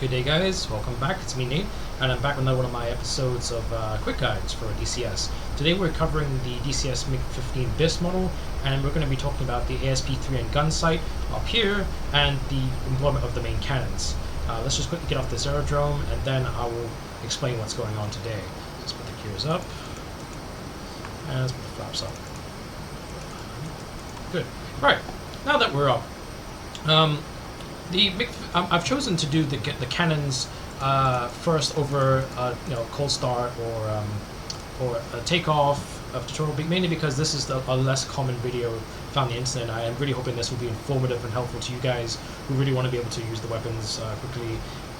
Good day guys, welcome back, it's me Nate, and I'm back with another one of my episodes of quick guides for DCS. Today we're covering the DCS MiG-15bis model, and we're going to be talking about the ASP-3N Gunsight up here, and the employment of the main cannons. Let's just quickly get off this aerodrome, and then I will explain what's going on today. Let's put the gears up, and let's put the flaps up. Good. Alright, now that we're up, I've chosen to do the cannons first over cold start or a takeoff of tutorial, mainly because this is a less common video found on the internet. I am really hoping this will be informative and helpful to you guys who really want to be able to use the weapons quickly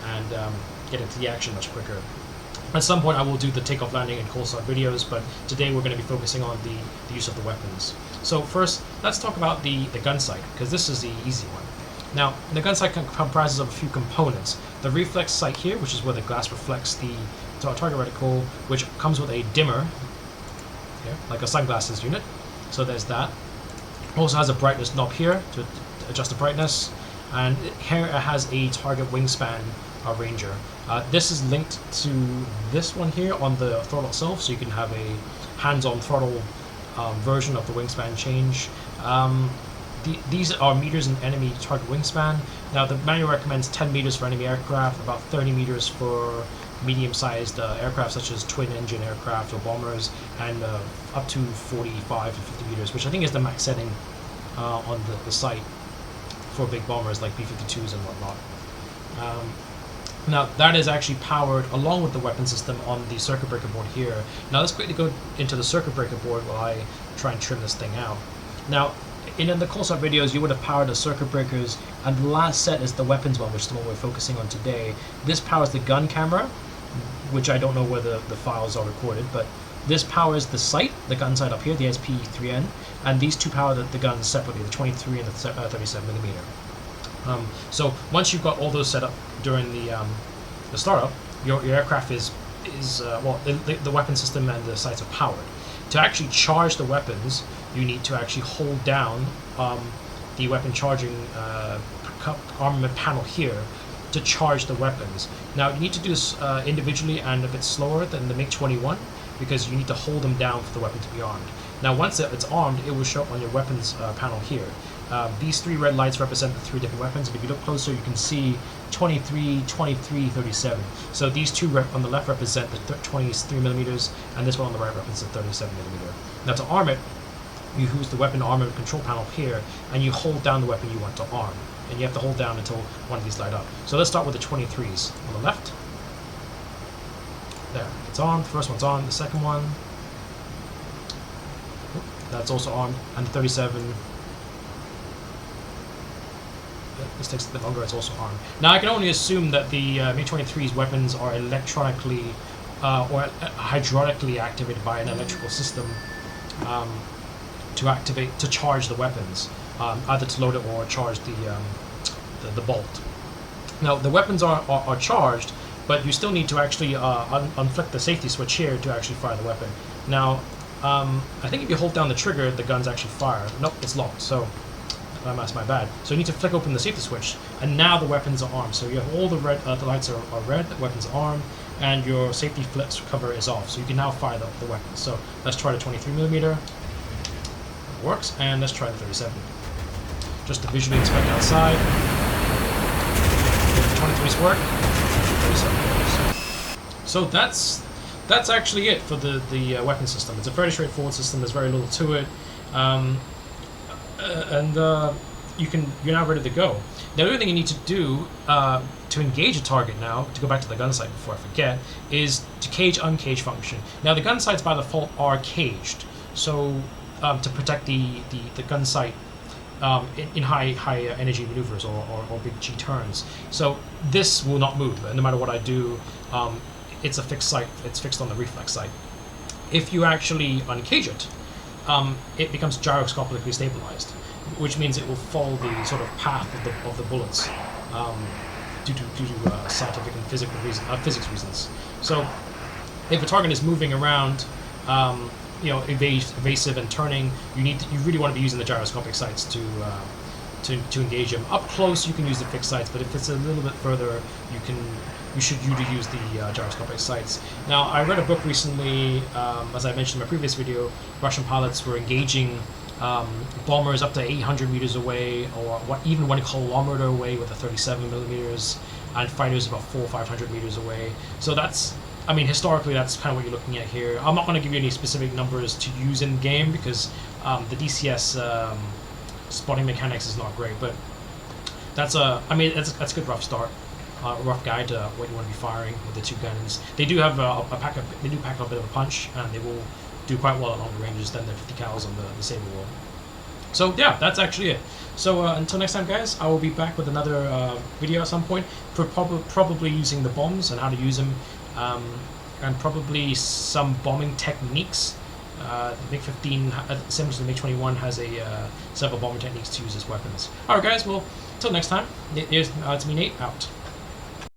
and get into the action much quicker. At some point I will do the takeoff, landing, and cold start videos, but today we're going to be focusing on the use of the weapons. So first, let's talk about the gunsight, because this is the easy one. Now, the gunsight comprises of a few components. The reflex sight here, which is where the glass reflects the target reticle, which comes with a dimmer, here, like a sunglasses unit. So there's that. Also has a brightness knob here to adjust the brightness, and here it has a target wingspan ranger. This is linked to this one here on the throttle itself, so you can have a hands-on throttle version of the wingspan change. These are meters in enemy target wingspan. Now the manual recommends 10 meters for enemy aircraft, about 30 meters for medium-sized aircraft such as twin-engine aircraft or bombers, and up to 45 to 50 meters, which I think is the max setting on the site for big bombers like B-52s and whatnot. Now that is actually powered along with the weapon system on the circuit breaker board here. Now let's quickly go into the circuit breaker board while I try and trim this thing out. Now, in the cold start videos, you would have powered the circuit breakers, and the last set is the weapons one, which is the one we're focusing on today. This powers the gun camera, which I don't know where the files are recorded, but this powers the sight, the gun sight up here, the ASP-3N, and these two power the guns separately, the 23 and the 37mm. So once you've got all those set up during the startup, your aircraft is the weapon system and the sights are powered. To actually charge the weapons, you need to actually hold down the weapon charging armament panel here to charge the weapons. Now you need to do this individually and a bit slower than the MiG-21, because you need to hold them down for the weapon to be armed. Now once it's armed, it will show up on your weapons panel here. These three red lights represent the three different weapons, and if you look closer you can see 23, 23, 37. So these two on the left represent the 23mm, and this one on the right represents the 37mm. Now to arm it, you use the weapon armament control panel here, and you hold down the weapon you want to arm. And you have to hold down until one of these light up. So let's start with the 23s on the left. There, it's on. The first one's on. The second one, that's also armed, and the 37. This takes a bit longer, it's also armed. Now I can only assume that the MiG-23's weapons are electronically or hydraulically activated by an electrical system to charge the weapons, either to load it or charge the bolt. Now the weapons are charged, but you still need to actually unflick the safety switch here to actually fire the weapon. Now I think if you hold down the trigger, the guns actually fire. Nope, it's locked, so that's my bad. So you need to flick open the safety switch, and now the weapons are armed. So you have all the red, the lights are red, the weapons are armed, and your safety flips cover is off. So you can now fire the weapons. So let's try the 23mm. It works, and let's try the 37. Just to visually inspect outside. If the 23s work, 37 works. So that's actually it for the weapon system. It's a very straightforward system. There's very little to it. You're now ready to go. The other thing you need to do to engage a target now, to go back to the gun sight before I forget, is to cage uncage function. Now the gun sights by default are caged, so to protect the gun sight in high energy maneuvers or big G turns. So this will not move, and no matter what I do, it's a fixed sight. It's fixed on the reflex sight. If you actually uncage it, it becomes gyroscopically stabilized, which means it will follow the sort of path of the bullets due to scientific and physics reasons. So if a target is moving around, evasive and turning, you really want to be using the gyroscopic sights to to engage them. Up close, you can use the fixed sights, but if it's a little bit further, you should use the gyroscopic sights. Now, I read a book recently, as I mentioned in my previous video. Russian pilots were engaging bombers up to 800 meters away, or even 1 kilometer away with a 37 millimeters, and fighters about 400 or 500 meters away. So that's, I mean, historically, that's kind of what you're looking at here. I'm not going to give you any specific numbers to use in game because the DCS spotting mechanics is not great, but that's that's a good rough start, rough guide to what you want to be firing with the two guns. They do have pack a bit of a punch, and they will do quite well at longer ranges than the 50 cals on the Saber will. So yeah, that's actually it. So until next time, guys, I will be back with another video at some point, for probably using the bombs and how to use them, and probably some bombing techniques. The MiG-15, similar to the MiG-21, has several bombing techniques to use as weapons. Alright guys, well, until next time, it's me, Nate, out.